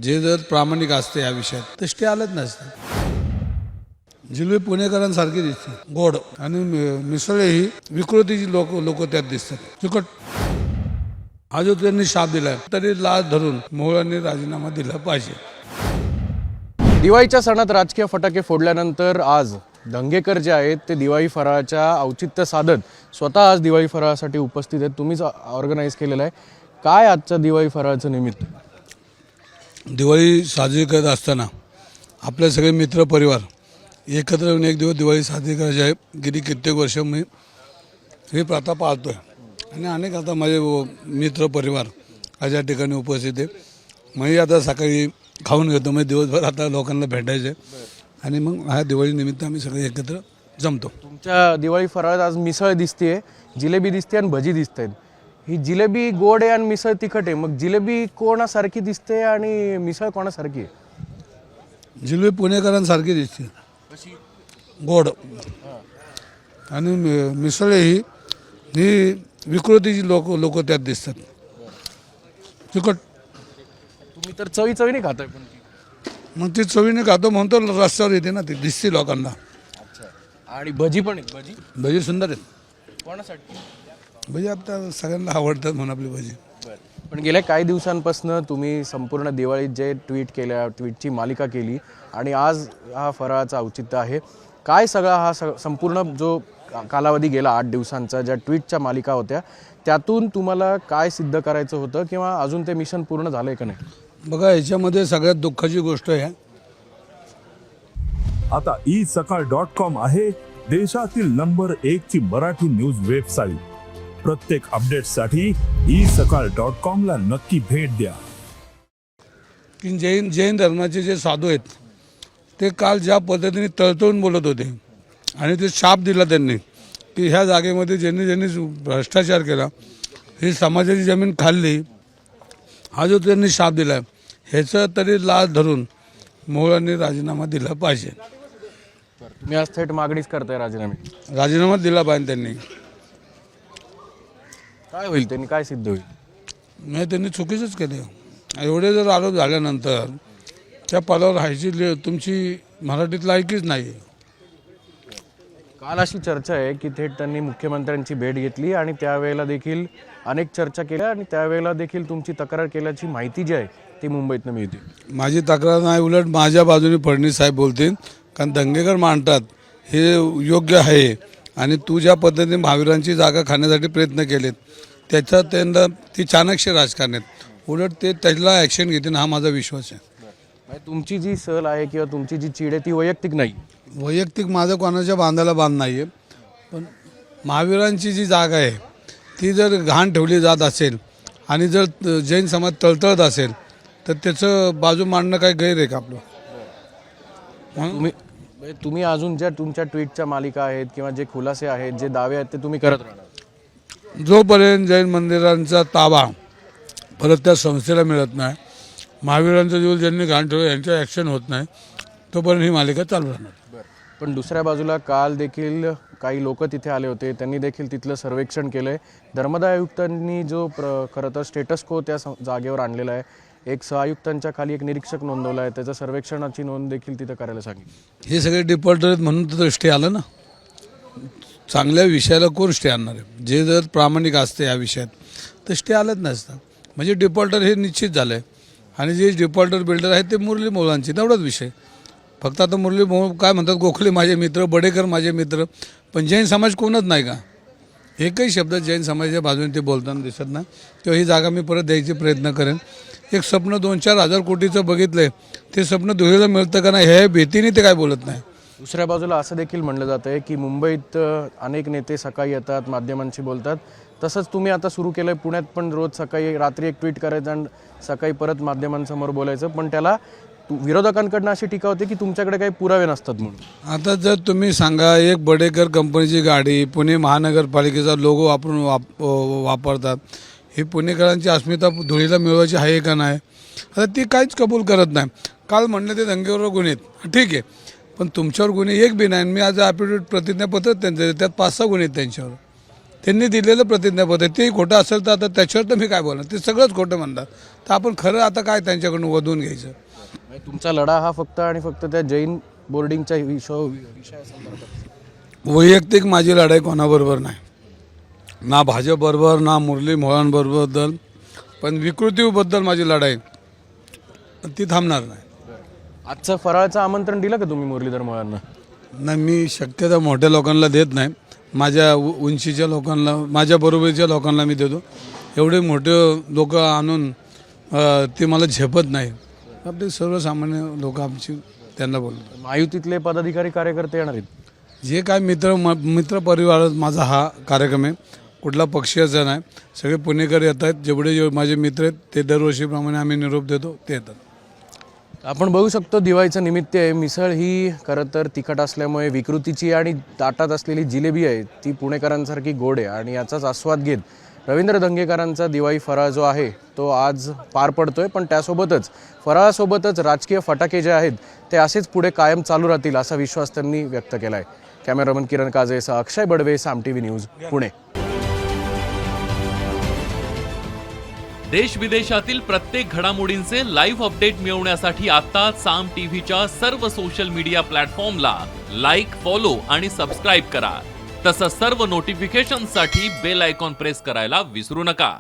जे जर प्रामाणिक असते या विषयात तर स्टे आलंच नसतं. जिलबी पुणेकरांसारखी दिसते, गोड आणि मिसळ ही विकृतीची लोक त्यात दिसतात, चिकट. हा जो त्यांनी शाप दिलाय तरी लाच धरून मोहोळांनी राजीनामा दिला पाहिजे. दिवाळीच्या सणात राजकीय फटाके फोडल्यानंतर आज दंगेकर जे आहेत ते दिवाळी फराळाच्या औचित्य साधत स्वतः आज दिवाळी फराळासाठी उपस्थित आहेत. तुम्हीच ऑर्गनाईज केलेलं आहे. काय आजचं दिवाळी फराळाचं निमित्त? दिवाळी साजरी करत असताना आपले सगळे मित्र परिवार एकत्र येऊन एक दिवस दिवाळी साजरी करायची आहे. गेली कित्येक वर्ष मी ही प्रथा पाळतोय आणि अनेक आता माझे मित्र परिवार आज या ठिकाणी उपस्थित आहे. मी आता सकाळी खाऊन घेतो, मग दिवसभर आता लोकांना भेटायचे आणि मग ह्या दिवाळी निमित्त आम्ही सगळे एकत्र जमतो. तुमच्या दिवाळी फराळात आज मिसळ दिसते, जिलेबी दिसते आणि भजी दिसत आहेत. ही जिलेबी गोड आहे आणि मिसळ तिखट आहे. मग जिलेबी कोणासारखी दिसते आणि मिसळ कोणासारखी आहे? जिलबी पुणेकरांसारखी दिसते, गोड आणि मिसळ ही विकृतीची लोक त्यात दिसतात, चिकट. तुम्ही तर चवी चवीने खाताय पण ती. मग ती चवीने खातो म्हणतो, रस्त्यावर येते ना, ती दिसते लोकांना. आणि भजी पण आहेत. भजी सुंदर आहेत. कोणासाठी? भजी आता सगळ्यांना आवडतात म्हणून आपली भजी. पण गेल्या काही दिवसांपासून तुम्ही संपूर्ण दिवाळीत जे ट्विटची मालिका केली आणि आज हा फराळाचा औचित्य आहे. काय सगळा हा संपूर्ण जो कालावधी गेला 8 दिवसांचा, ज्या ट्विटच्या मालिका होत्या, त्यातून तुम्हाला काय सिद्ध करायचं होतं किंवा अजून ते मिशन पूर्ण झालंय का नाही? बघा, याच्यामध्ये सगळ्यात दुःखाची गोष्ट आहे, आता isakal.com आहे देशातील नंबर 1 ची मराठी न्यूज वेबसाईट. प्रत्येक अपडेटसाठी isakal.com ला नक्की भेट द्या. की जैन धर्माचे जे साधू आहेत ते काल ज्या पद्धतीने तळतळून बोलत होते आणि ते शाप दिला त्यांनी की ह्या जागेमध्ये ज्यांनी भ्रष्टाचार केला, ही समाजाची जमीन खाल्ली, हा जो त्यांनी शाप दिला ह्याचं तरी लाच धरून मोहोळांनी राजीनामा दिला पाहिजे. तुम्ही आज थेट मागणीच करताय राजीनामे? राजीनामा दिला पाहिजे त्यांनी. काय होईल त्यांनी, काय सिद्ध होईल? नाही, त्यांनी चुकीचंच केले. एवढे जर आरोप झाल्यानंतर त्या पदावर राहायची तुमची मराठीत लायकीच नाही. काल अशी चर्चा आहे की थेट त्यांनी मुख्यमंत्र्यांची भेट घेतली आणि त्यावेळेला देखील अनेक चर्चा केल्या आणि त्यावेळेला देखील तुमची तक्रार केल्याची माहिती जी आहे ती मुंबईतनं मिळते. माझी तक्रार नाही, उलट माझ्या बाजूने फडणवीस साहेब बोलतील, कारण दंगेकर मांडतात हे योग्य आहे आणि तू ज्या पद्धतीने महावीरांची जागा खाण्यासाठी प्रयत्न केलेत त्याच्यात त्यांना ती चाणक्य राजकारण आहेत, उलट ते त्याला ॲक्शन घेतील हा माझा विश्वास आहे. तुमची जी सल आहे किंवा तुमची जी चीड आहे ती वैयक्तिक नाही. वैयक्तिक माझं कोणाच्या बांधायला बांध नाही आहे, पण महावीरांची जी जागा आहे ती जर घाण ठेवली जात असेल आणि जर जैन समाज तळतळत असेल तर त्याचं बाजू मांडणं काय गैर आहे का आपलं? तुम्ही अजून ज्या तुमच्या ट्विटच्या मालिका आहेत किंवा जे खुलासे आहेत, जे दावे आहेत ते तुम्ही करत राहणार. जोपर्यंत जैन मंदिरांचा ताबा परत त्या संस्थेला मिळत नाही, महावीरांचा जीव ज्यांनी घाण ठेवलं यांचं ॲक्शन होत नाही, तोपर्यंत ही मालिका चालू राहणार. पण दुसऱ्या बाजूला काल देखील काही लोक तिथे आले होते, त्यांनी देखील तिथलं सर्वेक्षण केलंय. धर्मदाय आयुक्तांनी जो खरं तर स्टेटस को त्या जागेवर आणलेला आहे, एक सहआयुक्तांच्या खाली एक निरीक्षक नोंदवला आहे, त्याच्या सर्वेक्षणाची नोंद देखील तिथं करायला सांगितली. हे सगळे डिफॉल्टर आहेत म्हणून तर स्टे आलं ना. चांगल्या विषयाला कोण स्टे आणणार आहे? जे जर प्रामाणिक असते या विषयात तर स्टे आलंच नसतं. म्हणजे डिफॉल्टर हे निश्चित झालं आहे आणि जे डिफॉल्टर बिल्डर आहेत ते मुरली मोहोळांचे, तेवढाच विषय. फक्त आता मुरली मोहोळ काय म्हणतात, गोखले माझे मित्र, बडेकर माझे मित्र, पण जैन समाज कोणच नाही का? एकही शब्द जैन समाजाच्या बाजूने ते बोलताना दिसत नाही. तेव्हा ही जागा मी परत द्यायचे प्रयत्न करेन. एक स्वप्न 2-4 हजार कोटीचं बघितलं आहे, ते स्वप्न धुळीला मिळतं का नाही ह्या भीतीने ते काय बोलत नाही. दुसऱ्या बाजूला असं देखील म्हणलं जातं आहे की मुंबईत अनेक नेते सकाळी येतात, माध्यमांशी बोलतात. तसंच तुम्ही आता सुरू केलं आहे पुण्यात पण, रोज सकाळी रात्री एक ट्विट करायचं आणि सकाळी परत माध्यमांसमोर बोलायचं, पण त्याला विरोधकांकडनं अशी टीका होते की तुमच्याकडे काही पुरावे नसतात म्हणून. आता जर तुम्ही सांगा, एक बडेकर कंपनीची गाडी पुणे महानगरपालिकेचा लोगो वापरतात, ही पुणेकरांची अस्मिता धुळीला मिळवायची आहे का नाही? आता ती काहीच कबूल करत नाही. काल म्हणलं ते दंगेवर गुन्हे आहेत, ठीक आहे, पण तुमच्यावर गुन्हे एक बी नाही. मी आज ॲफिडेविट प्रतिज्ञापत्र त्यांचं त्यात 5-6 गुन्हे आहेत त्यांच्यावर. त्यांनी दिलेलं प्रतिज्ञापत्र आहे तेही खोटं असेल तर आता त्याच्यावर तर मी काय बोलणार, ते सगळंच खोटं म्हणतात. तर आपण खरं आता काय त्यांच्याकडून वधून घ्यायचं. म्हणजे तुमचा लढा हा फक्त आणि फक्त त्या जैन बोर्डिंगच्या विषयासंदर्भात. वैयक्तिक माझी लढाई कोणाबरोबर नाही, ना भाजपबरोबर ना मुरली मोहनबरोबर, पण विकृतीबद्दल माझी लढाई ती थांबणार नाही. आजचं फराळचं आमंत्रण दिलं का तुम्ही मुरलीधर मोहोळांना? नाही, मी शक्यता मोठ्या लोकांना देत नाही, माझ्या उंचीच्या लोकांना, माझ्या बरोबरीच्या लोकांना मी देतो. एवढे मोठे लोक आणून ते मला झेपत नाही. आपले सर्वसामान्य लोक आमची त्यांना बोलतो. महायुतीतले पदाधिकारी कार्यकर्ते येणार आहेत? जे काय मित्र परिवार माझा हा कार्यक्रम आहे, कुठला पक्षाचा नाही. सगळे पुणेकर येत आहेत, जेवढे माझे मित्र आहेत ते दरवर्षीप्रमाणे आम्ही निरोप देतो ते येतात. आपण बघू शकतो दिवाळीचं निमित्त आहे. मिसळ ही खरं तर तिखट असल्यामुळे विकृतीची आणि ताटात असलेली जिलेबी आहे ती पुणेकरांसारखी गोड आहे आणि याचाच आस्वाद घेत रवींद्र दंगेकरांचा दिवाळी फराळ जो आहे तो आज पार पडतोय. पण त्यासोबतच फराळासोबतच राजकीय फटाके जे आहेत ते असेच पुढे कायम चालू राहतील असा विश्वास त्यांनी व्यक्त केला आहे. कॅमेरामन किरण काजेसह अक्षय बडवे, साम टीव्ही न्यूज, पुणे. देश विदेशातील प्रत्येक घडामोडींचे लाईव्ह अपडेट मिळवण्यासाठी आता साम टीव्हीच्या सर्व सोशल मीडिया प्लॅटफॉर्मला लाईक, फॉलो आणि सबस्क्राईब करा. तसंच सर्व नोटिफिकेशनसाठी बेल आयकॉन प्रेस करायला विसरू नका.